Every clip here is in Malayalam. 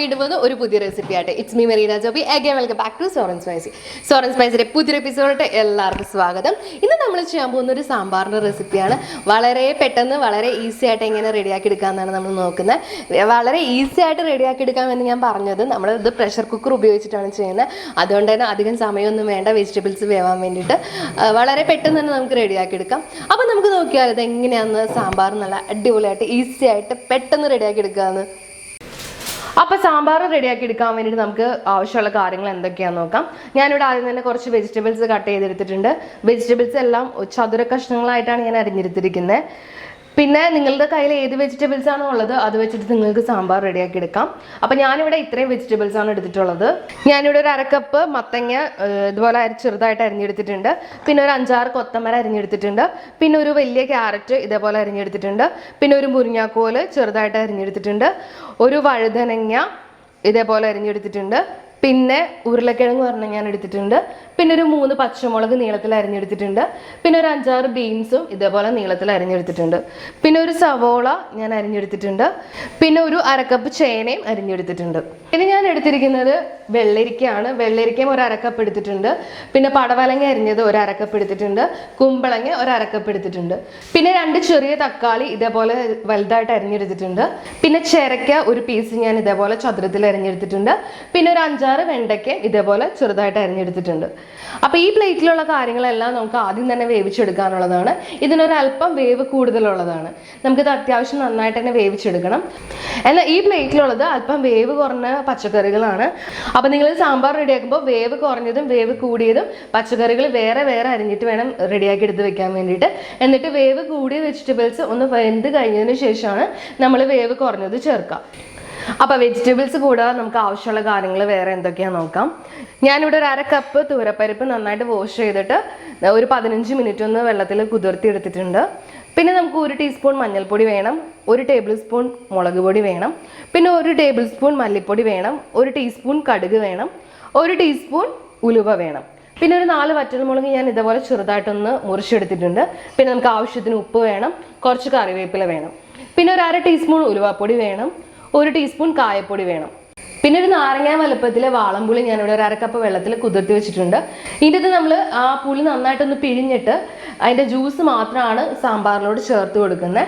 വീണ്ടും വന്ന് ഒരു പുതിയ റെസിപ്പി ആയിട്ട് it's me Merina Joby again welcome back to സോറൻ സ്പൈസിയുടെ പുതിയൊരു എപ്പിസോഡായിട്ട് എല്ലാവർക്കും സ്വാഗതം. ഇന്ന് നമ്മൾ ചെയ്യാൻ പോകുന്ന ഒരു സാമ്പാറിൻ്റെ റെസിപ്പിയാണ്. വളരെ പെട്ടെന്ന് വളരെ ഈസി ആയിട്ട് എങ്ങനെ റെഡിയാക്കി എടുക്കാമെന്നാണ് നമ്മൾ നോക്കുന്നത്. വളരെ ഈസി ആയിട്ട് റെഡിയാക്കി എടുക്കാമെന്ന് ഞാൻ പറഞ്ഞത് നമ്മൾ ഇത് പ്രഷർ കുക്കർ ഉപയോഗിച്ചിട്ടാണ് ചെയ്യുന്നത്. അതുകൊണ്ട് തന്നെ അധികം സമയമൊന്നും വേണ്ട വെജിറ്റബിൾസ് വേവാൻ വേണ്ടിയിട്ട്. വളരെ പെട്ടെന്ന് തന്നെ നമുക്ക് റെഡിയാക്കി എടുക്കാം. അപ്പോൾ നമുക്ക് നോക്കിയാൽ ഇത് എങ്ങനെയാണെന്ന് സാമ്പാർ നല്ല അടിപൊളിയായിട്ട് ഈസി ആയിട്ട് പെട്ടെന്ന് റെഡിയാക്കി എടുക്കാമെന്ന്. അപ്പോൾ സാമ്പാർ റെഡിയാക്കി എടുക്കാൻ വേണ്ടിയിട്ട് നമുക്ക് ആവശ്യമുള്ള കാര്യങ്ങൾ എന്തൊക്കെയാണെന്ന് നോക്കാം. ഞാനിവിടെ ആദ്യം തന്നെ കുറച്ച് വെജിറ്റബിൾസ് കട്ട് ചെയ്തെടുത്തിട്ടുണ്ട്. വെജിറ്റബിൾസ് എല്ലാം ചതുര കഷ്ണങ്ങളായിട്ടാണ് ഞാൻ അരിഞ്ഞെടുത്തിരിക്കുന്നത്. പിന്നെ നിങ്ങളുടെ കയ്യിൽ ഏത് വെജിറ്റബിൾസ് ആണോ ഉള്ളത് അത് വെച്ചിട്ട് നിങ്ങൾക്ക് സാമ്പാർ റെഡിയാക്കി എടുക്കാം. അപ്പോൾ ഞാനിവിടെ ഇത്രയും വെജിറ്റബിൾസ് ആണ് എടുത്തിട്ടുള്ളത്. ഞാനിവിടെ ഒരു അരക്കപ്പ് മത്തങ്ങ ഇതുപോലെ ചെറുതായിട്ട് അരിഞ്ഞെടുത്തിട്ടുണ്ട്. പിന്നെ ഒരു 5-6 കൊത്തമര അരിഞ്ഞെടുത്തിട്ടുണ്ട്. പിന്നെ ഒരു വലിയ ക്യാരറ്റ് ഇതേപോലെ അരിഞ്ഞെടുത്തിട്ടുണ്ട്. പിന്നെ ഒരു മുരിങ്ങാക്കോല് ചെറുതായിട്ട് അരിഞ്ഞെടുത്തിട്ടുണ്ട്. ഒരു വഴുതനങ്ങ ഇതേപോലെ അരിഞ്ഞെടുത്തിട്ടുണ്ട്. പിന്നെ ഉരുളക്കിഴങ്ങ് പറഞ്ഞ ഞാൻ എടുത്തിട്ടുണ്ട്. പിന്നെ ഒരു 3 പച്ചമുളക് നീളത്തിൽ അരിഞ്ഞെടുത്തിട്ടുണ്ട്. പിന്നെ ഒരു 5-6 ബീൻസും ഇതേപോലെ നീളത്തിൽ അരിഞ്ഞെടുത്തിട്ടുണ്ട്. പിന്നെ ഒരു സവോള ഞാൻ അരിഞ്ഞെടുത്തിട്ടുണ്ട്. പിന്നെ ഒരു അരക്കപ്പ് ചേനയും അരിഞ്ഞെടുത്തിട്ടുണ്ട്. ഇനി ഞാൻ എടുത്തിരിക്കുന്നത് വെള്ളരിക്കയാണ്. വെള്ളരിക്കയും ഒരു അരക്കപ്പ് എടുത്തിട്ടുണ്ട്. പിന്നെ പടവലങ്ങ അരിഞ്ഞത് ഒരു അരക്കപ്പ് എടുത്തിട്ടുണ്ട്. കുമ്പളങ്ങ ഒരു അരക്കപ്പ് എടുത്തിട്ടുണ്ട്. പിന്നെ 2 ചെറിയ തക്കാളി ഇതേപോലെ വലുതായിട്ട് അരിഞ്ഞെടുത്തിട്ടുണ്ട്. പിന്നെ ചിരക്ക ഒരു പീസ് ഞാൻ ഇതേപോലെ ചതുരത്തിൽ അരിഞ്ഞെടുത്തിട്ടുണ്ട്. പിന്നെ ഒരു 5-6 വെണ്ടയ്ക്ക ഇതേപോലെ ചെറുതായിട്ട് അരിഞ്ഞെടുത്തിട്ടുണ്ട്. അപ്പോൾ ഈ പ്ലേറ്റിലുള്ള കാര്യങ്ങളെല്ലാം നമുക്ക് ആദ്യം തന്നെ വേവിച്ചെടുക്കാനുള്ളതാണ്. ഇതിനൊരല്പം വേവ് കൂടുതലുള്ളതാണ്. നമുക്കിത് അത്യാവശ്യം നന്നായിട്ട് തന്നെ വേവിച്ചെടുക്കണം. എന്നാൽ ഈ പ്ലേറ്റിലുള്ളത് അല്പം വേവ് കുറഞ്ഞ പച്ചക്കറികളാണ്. അപ്പോൾ നിങ്ങൾ സാമ്പാർ റെഡിയാക്കുമ്പോൾ വേവ് കുറഞ്ഞതും വേവ് കൂടിയതും പച്ചക്കറികൾ വേറെ വേറെ അരിഞ്ഞിട്ട് വേണം റെഡിയാക്കി എടുത്ത് വെക്കാൻ വേണ്ടിയിട്ട്. എന്നിട്ട് വേവ് കൂടിയ വെജിറ്റബിൾസ് ഒന്ന് വെന്ത് കഴിഞ്ഞതിന് ശേഷമാണ് നമ്മൾ വേവ് കുറഞ്ഞത് ചേർക്കുക. അപ്പോൾ വെജിറ്റബിൾസ് കൂടാതെ നമുക്ക് ആവശ്യമുള്ള കാര്യങ്ങൾ വേറെ എന്തൊക്കെയാണെന്ന് നോക്കാം. ഞാനിവിടെ ഒരു അരക്കപ്പ് തൂരപ്പരിപ്പ് നന്നായിട്ട് വാഷ് ചെയ്തിട്ട് ഒരു 15 മിനിറ്റ് ഒന്ന് വെള്ളത്തിൽ കുതിർത്തി എടുത്തിട്ടുണ്ട്. പിന്നെ നമുക്ക് 1 ടീസ്പൂൺ മഞ്ഞൾപ്പൊടി വേണം. 1 ടേബിൾ സ്പൂൺ മുളക് പൊടി വേണം. പിന്നെ 1 ടേബിൾ സ്പൂൺ മല്ലിപ്പൊടി വേണം. 1 ടീസ്പൂൺ കടുക് വേണം. 1 ടീസ്പൂൺ ഉലുവ വേണം. പിന്നെ ഒരു 4 വറ്റൽമുളക് ഞാൻ ഇതേപോലെ ചെറുതായിട്ടൊന്ന് മുറിച്ചെടുത്തിട്ടുണ്ട്. പിന്നെ നമുക്ക് ആവശ്യത്തിന് ഉപ്പ് വേണം. കുറച്ച് കറിവേപ്പില വേണം. പിന്നെ ഒരു 1/2 ടീസ്പൂൺ ഉലുവാപ്പൊടി വേണം. 1 ടീസ്പൂൺ കായപ്പൊടി വേണം. പിന്നെ ഒരു നാരങ്ങ വലുപ്പത്തിലെ വാളംപുളി ഞാനിവിടെ ഒരു അരക്കപ്പ് വെള്ളത്തിൽ കുതിർത്തി വെച്ചിട്ടുണ്ട്. ഇതിന് നമ്മൾ ആ പുളി നന്നായിട്ടൊന്ന് പിഴിഞ്ഞിട്ട് അതിൻ്റെ ജ്യൂസ് മാത്രമാണ് സാമ്പാറിലോട് ചേർത്ത് കൊടുക്കുന്നത്.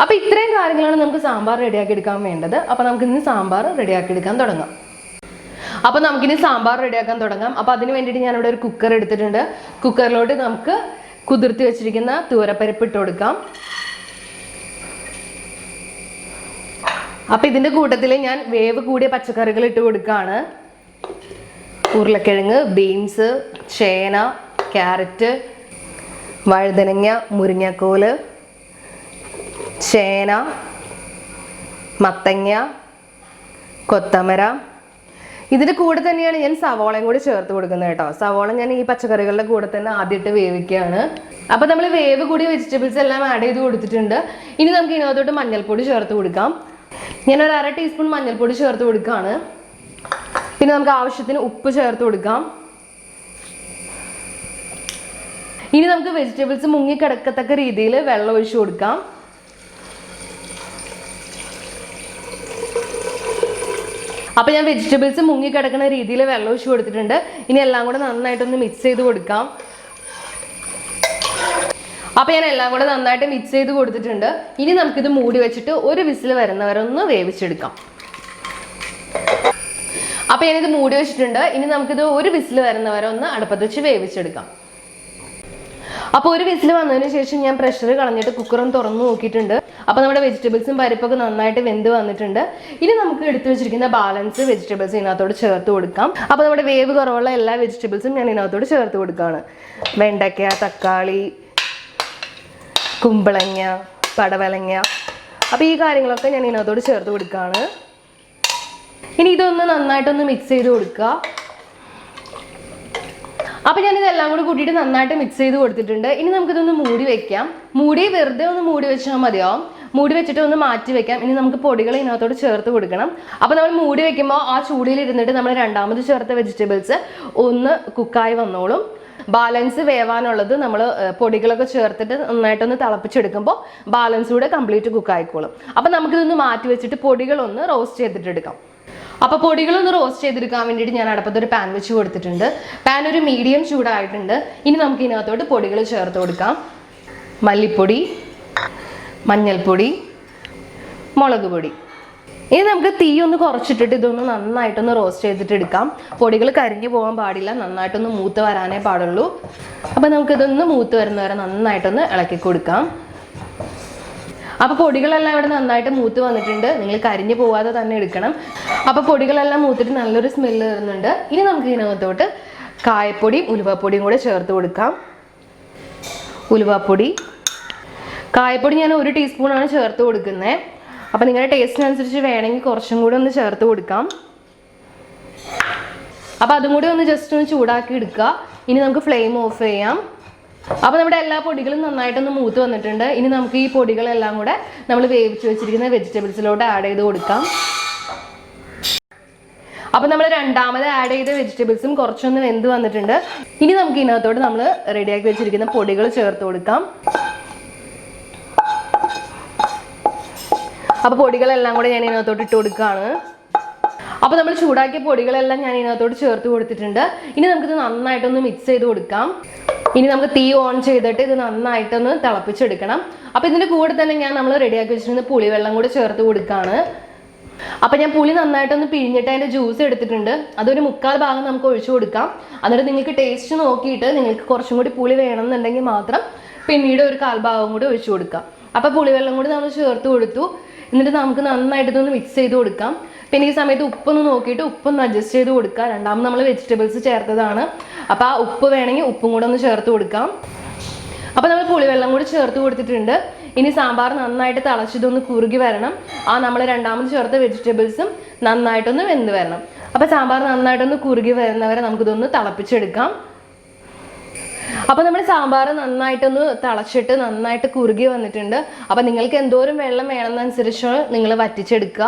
അപ്പോൾ ഇത്രയും കാര്യങ്ങളാണ് നമുക്ക് സാമ്പാർ റെഡിയാക്കി എടുക്കാൻ വേണ്ടത്. അപ്പോൾ നമുക്കിന്ന് സാമ്പാർ റെഡിയാക്കി എടുക്കാൻ തുടങ്ങാം. അപ്പോൾ നമുക്കിനി സാമ്പാർ റെഡിയാക്കാൻ തുടങ്ങാം. അപ്പോൾ അതിന് വേണ്ടിയിട്ട് ഞാനിവിടെ ഒരു കുക്കർ എടുത്തിട്ടുണ്ട്. കുക്കറിലോട്ട് നമുക്ക് കുതിർത്തി വെച്ചിരിക്കുന്ന തൂരപ്പരിപ്പ് ഇട്ട് കൊടുക്കാം. അപ്പോൾ ഇതിൻ്റെ കൂട്ടത്തിൽ ഞാൻ വേവ് കൂടിയ പച്ചക്കറികൾ ഇട്ട് കൊടുക്കുകയാണ്. ഉരുളക്കിഴങ്ങ്, ബീൻസ്, ചേന, ക്യാരറ്റ്, വഴുതനങ്ങ, മുരിങ്ങക്കോല്, ചേന, മത്തങ്ങ, കൊത്തമര. ഇതിൻ്റെ കൂടെ തന്നെയാണ് ഞാൻ സവോളയും കൂടി ചേർത്ത് കൊടുക്കുന്നത് കേട്ടോ. സവോള ഞാൻ ഈ പച്ചക്കറികളുടെ കൂടെ തന്നെ ആദ്യമായിട്ട് വേവിക്കുകയാണ്. അപ്പോൾ നമ്മൾ വേവ് കൂടിയ വെജിറ്റബിൾസ് എല്ലാം ആഡ് ചെയ്ത് കൊടുത്തിട്ടുണ്ട്. ഇനി നമുക്ക് ഇതിനകത്തോട്ട് മഞ്ഞൾപ്പൊടി ചേർത്ത് കൊടുക്കാം. ഞാനൊരു 1/2 ടീസ്പൂൺ മഞ്ഞൾപ്പൊടി ചേർത്ത് കൊടുക്കുകയാണ്. പിന്നെ നമുക്ക് ആവശ്യത്തിന് ഉപ്പ് ചേർത്ത് കൊടുക്കാം. ഇനി നമുക്ക് വെജിറ്റബിൾസ് മുങ്ങിക്കിടക്കത്തക്ക രീതിയിൽ വെള്ളം ഒഴിച്ചു കൊടുക്കാം. അപ്പോൾ ഞാൻ വെജിറ്റബിൾസ് മുങ്ങിക്കിടക്കുന്ന രീതിയിൽ വെള്ളം ഒഴിച്ചു കൊടുത്തിട്ടുണ്ട്. ഇനി എല്ലാം കൂടെ നന്നായിട്ടൊന്ന് മിക്സ് ചെയ്ത് കൊടുക്കാം. അപ്പോൾ ഞാൻ എല്ലാം കൂടെ നന്നായിട്ട് മിക്സ് ചെയ്ത് കൊടുത്തിട്ടുണ്ട്. ഇനി നമുക്കിത് മൂടി വെച്ചിട്ട് ഒരു വിസിൽ വരുന്നവരെ ഒന്ന് വേവിച്ചെടുക്കാം. അപ്പോൾ ഞാനിത് മൂടി വെച്ചിട്ടുണ്ട്. ഇനി നമുക്കിത് ഒരു വിസിൽ വരുന്നവരെ ഒന്ന് അടുപ്പത്ത് വെച്ച് വേവിച്ചെടുക്കാം. അപ്പോൾ ഒരു വിസിൽ വന്നതിന് ശേഷം ഞാൻ പ്രഷർ കളഞ്ഞിട്ട് കുക്കറൊന്ന് തുറന്ന് നോക്കിയിട്ടുണ്ട്. അപ്പോൾ നമ്മുടെ വെജിറ്റബിൾസും പരിപ്പൊക്കെ നന്നായിട്ട് വെന്ത് വന്നിട്ടുണ്ട്. ഇനി നമുക്ക് എടുത്തു വെച്ചിരിക്കുന്ന ബാലൻസ് വെജിറ്റബിൾസ് ഇതിനകത്തോട് ചേർത്ത് കൊടുക്കാം. അപ്പോൾ നമ്മുടെ വേവ് കുറവുള്ള എല്ലാ വെജിറ്റബിൾസും ഞാൻ ഇതിനകത്തോട് ചേർത്ത് കൊടുക്കുകയാണ്. വെണ്ടയ്ക്ക, തക്കാളി, കുമ്പളങ്ങ, പടവലങ്ങ. അപ്പോൾ ഈ കാര്യങ്ങളൊക്കെ ഞാൻ ഇതിനകത്തോട് ചേർത്ത് കൊടുക്കുകയാണ്. ഇനി ഇതൊന്ന് നന്നായിട്ടൊന്ന് മിക്സ് ചെയ്ത് കൊടുക്കുക. അപ്പോൾ ഞാനിതെല്ലാം കൂടി കൂട്ടിയിട്ട് നന്നായിട്ട് മിക്സ് ചെയ്ത് കൊടുത്തിട്ടുണ്ട്. ഇനി നമുക്കിതൊന്ന് മൂടി വെക്കാം. വെറുതെ ഒന്ന് മൂടി വെച്ചാൽ മതിയാവും. മൂടി വെച്ചിട്ട് ഒന്ന് മാറ്റി വെക്കാം. ഇനി നമുക്ക് പൊടികൾ ഇതിനകത്തോട് ചേർത്ത് കൊടുക്കണം. അപ്പോൾ നമ്മൾ മൂടി വെക്കുമ്പോൾ ആ ചൂടിൽ ഇരുന്നിട്ട് നമ്മൾ രണ്ടാമത് ചേർത്ത വെജിറ്റബിൾസ് ഒന്ന് കുക്കായി വന്നോളും. ബാലൻസ് വേവാനുള്ളത് നമ്മൾ പൊടികളൊക്കെ ചേർത്തിട്ട് നന്നായിട്ടൊന്ന് തിളപ്പിച്ചെടുക്കുമ്പോൾ ബാലൻസ് കൂടെ കംപ്ലീറ്റ് കുക്കായിക്കോളും. അപ്പോൾ നമുക്കിതൊന്ന് മാറ്റി വെച്ചിട്ട് പൊടികളൊന്ന് റോസ്റ്റ് ചെയ്തിട്ടെടുക്കാം. അപ്പോൾ പൊടികളൊന്ന് റോസ്റ്റ് ചെയ്തെടുക്കാൻ വേണ്ടിയിട്ട് ഞാൻ അടുപ്പത്തൊരു പാൻ വെച്ച് കൊടുത്തിട്ടുണ്ട്. പാൻ ഒരു മീഡിയം ചൂടായിട്ടുണ്ട്. ഇനി നമുക്ക് ഇതിനകത്തോട്ട് പൊടികൾ ചേർത്ത് കൊടുക്കാം. മല്ലിപ്പൊടി, മഞ്ഞൾപ്പൊടി, മുളക് പൊടി. ഇനി നമുക്ക് തീ ഒന്ന് കുറച്ചിട്ടിട്ട് ഇതൊന്ന് നന്നായിട്ടൊന്ന് റോസ്റ്റ് ചെയ്തിട്ട് എടുക്കാം. പൊടികൾ കരിഞ്ഞു പോകാൻ പാടില്ല, നന്നായിട്ടൊന്ന് മൂത്ത് വരാനേ പാടുള്ളൂ. അപ്പോൾ നമുക്കിതൊന്ന് മൂത്ത് വരുന്നവരെ നന്നായിട്ടൊന്ന് ഇളക്കി കൊടുക്കാം. അപ്പോൾ പൊടികളെല്ലാം ഇവിടെ നന്നായിട്ട് മൂത്ത് വന്നിട്ടുണ്ട്. നിങ്ങൾ കരിഞ്ഞു പോവാതെ തന്നെ എടുക്കണം. അപ്പോൾ പൊടികളെല്ലാം മൂത്തിട്ട് നല്ലൊരു സ്മെല്ല് വരുന്നുണ്ട്. ഇനി നമുക്ക് ഇതിനകത്തോട്ട് കായപ്പൊടിയും ഉലുവപ്പൊടിയും കൂടെ ചേർത്ത് കൊടുക്കാം. ഉലുവപ്പൊടി, കായപ്പൊടി ഞാൻ 1 ടീസ്പൂണാണ് ചേർത്ത് കൊടുക്കുന്നത്. അപ്പോൾ നിങ്ങളുടെ ടേസ്റ്റിനനുസരിച്ച് വേണമെങ്കിൽ കുറച്ചും കൂടി ഒന്ന് ചേർത്ത് കൊടുക്കാം. അപ്പോൾ അതും കൂടി ഒന്ന് ജസ്റ്റ് ഒന്ന് ചൂടാക്കി എടുക്കുക. ഇനി നമുക്ക് ഫ്ലെയിം ഓഫ് ചെയ്യാം. അപ്പോൾ നമ്മുടെ എല്ലാ പൊടികളും നന്നായിട്ടൊന്ന് മൂത്ത് വന്നിട്ടുണ്ട്. ഇനി നമുക്ക് ഈ പൊടികളെല്ലാം കൂടെ നമ്മൾ വേവിച്ച് വെച്ചിരിക്കുന്ന വെജിറ്റബിൾസിലോട്ട് ആഡ് ചെയ്ത് കൊടുക്കാം. അപ്പോൾ നമ്മൾ രണ്ടാമത് ആഡ് ചെയ്ത വെജിറ്റബിൾസും കുറച്ചൊന്ന് വെന്ത് വന്നിട്ടുണ്ട്. ഇനി നമുക്ക് ഇതിനകത്തോട്ട് നമ്മൾ റെഡിയാക്കി വെച്ചിരിക്കുന്ന പൊടികൾ ചേർത്ത് കൊടുക്കാം. അപ്പോൾ പൊടികളെല്ലാം കൂടെ ഞാൻ ഇതിനകത്തോട്ട് ഇട്ട് കൊടുക്കുകയാണ്. അപ്പോൾ നമ്മൾ ചൂടാക്കിയ പൊടികളെല്ലാം ഞാൻ ഇതിനകത്തോട്ട് ചേർത്ത് കൊടുത്തിട്ടുണ്ട്. ഇനി നമുക്കിത് നന്നായിട്ടൊന്ന് മിക്സ് ചെയ്ത് കൊടുക്കാം. ഇനി നമുക്ക് തീ ഓൺ ചെയ്തിട്ട് ഇത് നന്നായിട്ടൊന്ന് തിളപ്പിച്ചെടുക്കണം. അപ്പോൾ ഇതിൻ്റെ കൂടെ തന്നെ നമ്മൾ റെഡിയാക്കി വെച്ചിരുന്ന പുളിവെള്ളം കൂടെ ചേർത്ത് കൊടുക്കുകയാണ്. അപ്പോൾ ഞാൻ പുളി നന്നായിട്ടൊന്ന് പിഴിഞ്ഞിട്ട് അതിൻ്റെ ജ്യൂസ് എടുത്തിട്ടുണ്ട്. അതൊരു 3/4 ഭാഗം നമുക്ക് ഒഴിച്ചു കൊടുക്കാം. എന്നിട്ട് നിങ്ങൾക്ക് ടേസ്റ്റ് നോക്കിയിട്ട് നിങ്ങൾക്ക് കുറച്ചും കൂടി പുളി വേണമെന്നുണ്ടെങ്കിൽ മാത്രം പിന്നീട് ഒരു 1/4 ഭാഗം കൂടി ഒഴിച്ചു കൊടുക്കാം. അപ്പോൾ പുളിവെള്ളം കൂടി നമ്മൾ ചേർത്ത് കൊടുത്തു. എന്നിട്ട് നമുക്ക് നന്നായിട്ട് ഇതൊന്ന് മിക്സ് ചെയ്ത് കൊടുക്കാം. പിന്നെ ഈ സമയത്ത് ഉപ്പൊന്ന് നോക്കിയിട്ട് ഉപ്പൊന്ന് അഡ്ജസ്റ്റ് ചെയ്ത് കൊടുക്കുക. രണ്ടാമത് നമ്മൾ വെജിറ്റബിൾസ് ചേർത്തതാണ്. അപ്പോൾ ആ ഉപ്പ് വേണമെങ്കിൽ ഉപ്പും കൂടെ ഒന്ന് ചേർത്ത് കൊടുക്കാം. അപ്പോൾ നമ്മൾ പുളിവെള്ളം കൂടി ചേർത്ത് കൊടുത്തിട്ടുണ്ട്. ഇനി സാമ്പാർ നന്നായിട്ട് തിളച്ചിതൊന്ന് കുറുകി വരണം. നമ്മൾ രണ്ടാമത് ചേർത്ത വെജിറ്റബിൾസും നന്നായിട്ടൊന്ന് വെന്ത് വരണം. അപ്പോൾ സാമ്പാർ നന്നായിട്ടൊന്ന് കുറുകി വരുന്നവരെ നമുക്കിതൊന്ന് തിളപ്പിച്ചെടുക്കാം. അപ്പോൾ നമ്മുടെ സാമ്പാർ നന്നായിട്ടൊന്ന് തിളച്ചിട്ട് നന്നായിട്ട് കുറുകി വന്നിട്ടുണ്ട്. അപ്പോൾ നിങ്ങൾക്ക് എന്തോരം വെള്ളം വേണമെന്നനുസരിച്ച് നിങ്ങൾ വറ്റിച്ചെടുക്കുക.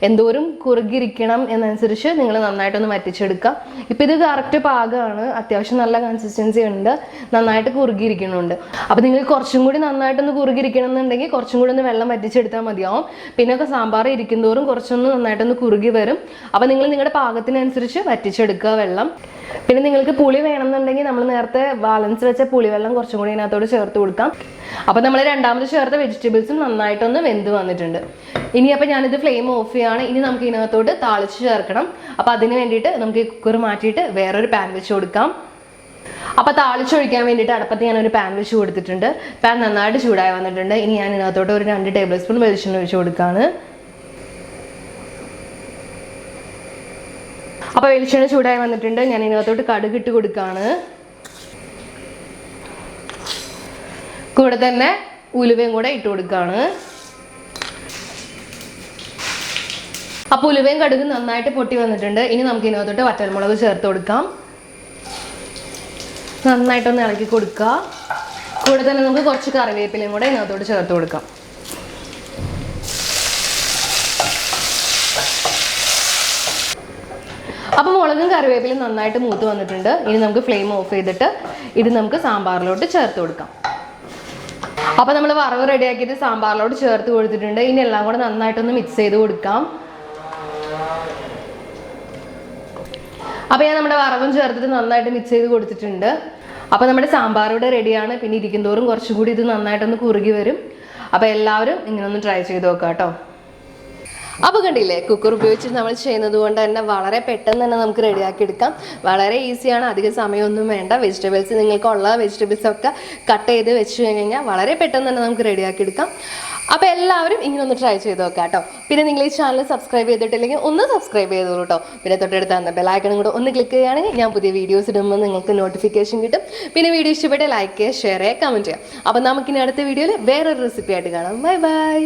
എന്തോരം കുറുകിയിരിക്കണം എന്നനുസരിച്ച് നിങ്ങൾ നന്നായിട്ടൊന്ന് വറ്റിച്ചെടുക്കുക. ഇപ്പോൾ ഇത് കറക്റ്റ് പാകമാണ്. അത്യാവശ്യം നല്ല കൺസിസ്റ്റൻസി ഉണ്ട്. നന്നായിട്ട് കുറുകിയിരിക്കുന്നുണ്ട്. അപ്പോൾ നിങ്ങൾ കുറച്ചും കൂടി നന്നായിട്ടൊന്ന് കുറുകിയിരിക്കണം എന്നുണ്ടെങ്കിൽ കുറച്ചും കൂടി ഒന്ന് വെള്ളം വറ്റിച്ചെടുത്താൽ മതിയാവും. പിന്നെയൊക്കെ സാമ്പാർ ഇരിക്കുന്തോറും കുറച്ചൊന്ന് നന്നായിട്ടൊന്ന് കുറുകി വരും. അപ്പോൾ നിങ്ങൾ നിങ്ങളുടെ പാകത്തിനനുസരിച്ച് വറ്റിച്ചെടുക്കുക വെള്ളം. പിന്നെ നിങ്ങൾക്ക് പുളി വേണമെന്നുണ്ടെങ്കിൽ നമ്മൾ നേരത്തെ ബാലൻസ് വെച്ച പുളിവെള്ളം കുറച്ചും കൂടി ഇതിനകത്തോട് ചേർത്ത് കൊടുക്കാം. അപ്പോൾ നമ്മൾ രണ്ടാമത് ചേർത്ത വെജിറ്റബിൾസും നന്നായിട്ടൊന്ന് വെന്ത് വന്നിട്ടുണ്ട്. ഇനി അപ്പോൾ ഞാനിത് ഫ്ലെയിം ഓഫ് ചെയ്യാണ്. ഇനി നമുക്ക് ഇതിനകത്തോട്ട് താളിച്ച് ചേർക്കണം. അപ്പോൾ അതിന് വേണ്ടിയിട്ട് നമുക്ക് കുക്കർ മാറ്റിയിട്ട് വേറൊരു പാൻ വെച്ച് കൊടുക്കാം. അപ്പോൾ താളിച്ചൊഴിക്കാൻ വേണ്ടിയിട്ട് അടുപ്പത്ത് ഞാനൊരു പാൻ വെച്ച് കൊടുത്തിട്ടുണ്ട്. പാൻ നന്നായിട്ട് ചൂടായി വന്നിട്ടുണ്ട്. ഇനി ഞാൻ ഇതിനകത്തോട്ട് ഒരു 2 ടേബിൾ സ്പൂൺ വെളിച്ചെണ്ണ ഒഴിച്ച് കൊടുക്കുകയാണ്. അപ്പോൾ വെളിച്ചെണ്ണ ചൂടായി വന്നിട്ടുണ്ട്. ഞാൻ ഇതിനകത്തോട്ട് കടുക് ഇട്ട് കൊടുക്കുകയാണ്. കൂടെ തന്നെ ഉലുവയും കൂടെ ഇട്ട് കൊടുക്കുകയാണ്. അപ്പോൾ ഉലുവയും കടുകും നന്നായിട്ട് പൊട്ടി വന്നിട്ടുണ്ട്. ഇനി നമുക്ക് ഇതിനകത്തോട്ട് വറ്റൽമുളക് ചേർത്ത് കൊടുക്കാം. നന്നായിട്ടൊന്ന് ഇളക്കി കൊടുക്കുക. കൂടെ തന്നെ നമുക്ക് കുറച്ച് കറിവേപ്പിലയും കൂടെ ഇതിനകത്തോട്ട് ചേർത്ത് കൊടുക്കാം. അപ്പോൾ മുളകും കറിവേപ്പിലും നന്നായിട്ട് മൂത്ത് വന്നിട്ടുണ്ട്. ഇനി നമുക്ക് ഫ്ലെയിം ഓഫ് ചെയ്തിട്ട് ഇത് നമുക്ക് സാമ്പാറിലോട്ട് ചേർത്ത് കൊടുക്കാം. അപ്പോൾ നമ്മൾ വറവ് റെഡിയാക്കിയിട്ട് സാമ്പാറിലോട്ട് ചേർത്ത് കൊടുത്തിട്ടുണ്ട്. ഇനി എല്ലാം കൂടെ നന്നായിട്ടൊന്ന് മിക്സ് ചെയ്ത് കൊടുക്കാം. അപ്പോൾ ഞാൻ നമ്മുടെ വറവും ചേർത്തിട്ട് നന്നായിട്ട് മിക്സ് ചെയ്ത് കൊടുത്തിട്ടുണ്ട്. അപ്പോൾ നമ്മുടെ സാമ്പാർ ഇവിടെ റെഡിയാണ്. പിന്നെ ഇരിക്കുന്തോറും കുറച്ചുകൂടി ഇത് നന്നായിട്ടൊന്ന് കുറുകി വരും. അപ്പോൾ എല്ലാവരും ഇങ്ങനെ ഒന്ന് ട്രൈ ചെയ്ത് നോക്കാം കേട്ടോ. അപ്പോൾ കണ്ടില്ലേ, കുക്കർ ഉപയോഗിച്ചിട്ട് നമ്മൾ ചെയ്യുന്നത് കൊണ്ട് തന്നെ വളരെ പെട്ടെന്ന് തന്നെ നമുക്ക് റെഡിയാക്കി എടുക്കാം. വളരെ ഈസിയാണ്, അധികം സമയമൊന്നും വേണ്ട. വെജിറ്റബിൾസ് നിങ്ങൾക്കുള്ള വെജിറ്റബിൾസൊക്കെ കട്ട് ചെയ്ത് വെച്ച് കഴിഞ്ഞാൽ വളരെ പെട്ടെന്ന് തന്നെ നമുക്ക് റെഡിയാക്കി എടുക്കാം. അപ്പോൾ എല്ലാവരും ഇങ്ങനെ ഒന്ന് ട്രൈ ചെയ്ത് നോക്കാം കേട്ടോ. പിന്നെ നിങ്ങൾ ഈ ചാനൽ സബ്സ്ക്രൈബ് ചെയ്തിട്ടില്ലെങ്കിൽ ഒന്ന് സബ്സ്ക്രൈബ് ചെയ്തോളൂ കേട്ടോ. പിന്നെ തൊട്ടടുത്ത് തന്ന ബെല്ലൈക്കണും കൂടെ ഒന്ന് ക്ലിക്ക് ചെയ്യുകയാണെങ്കിൽ ഞാൻ പുതിയ വീഡിയോസ് ഇടുമ്പോൾ നിങ്ങൾക്ക് നോട്ടിഫിക്കേഷൻ കിട്ടും. പിന്നെ വീഡിയോ ഇഷ്ടപ്പെട്ട് ലൈക്ക് ചെയ്യുക, ഷെയർ ചെയ്യുക, കമൻറ്റ് ചെയ്യുക. അപ്പോൾ നമുക്കിനി അടുത്ത വീഡിയോയിൽ വേറൊരു റെസിപ്പി ആയിട്ട് കാണാം. Bye bye.